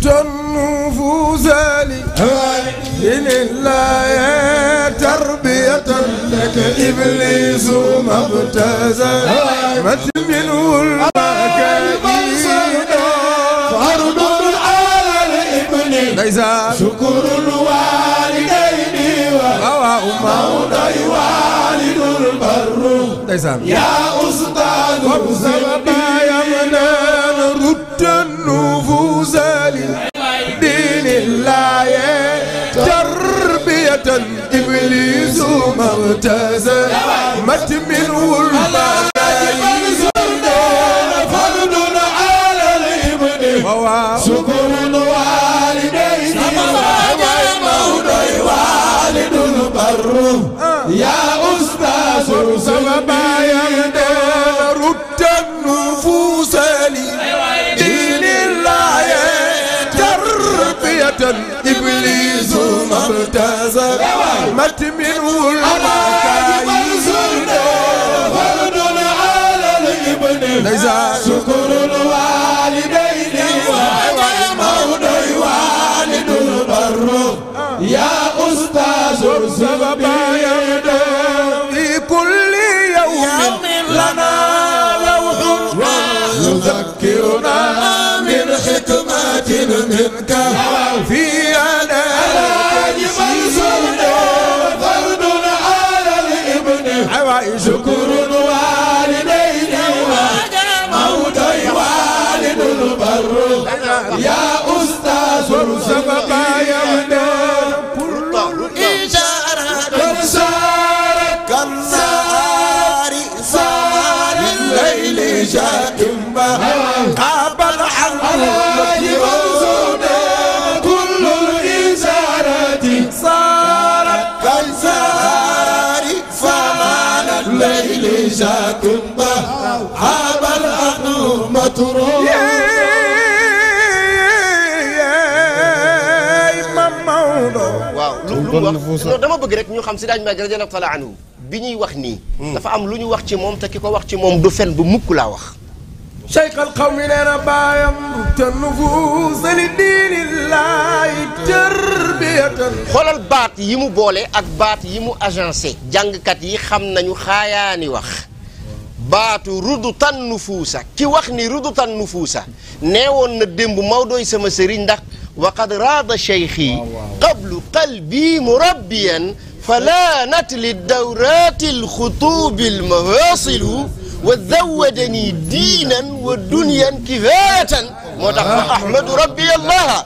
النفوس لدين الله تربية لك إبليس ما ابتزمت منه المكائد فرض على الابن ليس شكر الوالدين وموضع والد البر يا أستاذ سبب يمنان رد النفوس لدين الله تربية إبليس ما ابتزمت منه المكائد فرض على الابن شكر الوالدين وموضع والد البر يا أستاذ سبب يمنان رد النفوس لدين الله تربية إبليس ما ابتزمت منه المكائد فرض على الابن شكر الوالدين وموضع والد البر يا أستاذ سبب في كل يوم لنا لوح يذكرنا من حكمة منك في أناك فرض على الابن شكر الوالدين وموضع والد البر يا أستاذ سبب يمنى كل إشارة سارت كالنار سار الليل شاكمة قابل حرج منزونا كل الإشارة سارت كالنار فمان الليل شاكمة قابل أنومة روح waaw dama bëgg rek ñu xam si daaj ma radiyallahu taala anhu bi ñuy wax nii dafa am lu ñu wax ci moom te ki ko wax ci moom du fen bu mukk laa wax شيخ القوم لنا بايم النفوس لدين الله تربية xoolal baat yi mu boole ak baat yi mu agencé jàngkat yi xam nañu xaayaani wax baatu rudutan nufuusa ki wax ni rudutan nufuusa neewoon na démb Maodoy sama sëriñ ndax وقد راض شيخي قبل قلبي مربيا فلانت للدورات الخطوب المواصل وزودني دينا ودنيا كفاية مدح أحمد ربي الله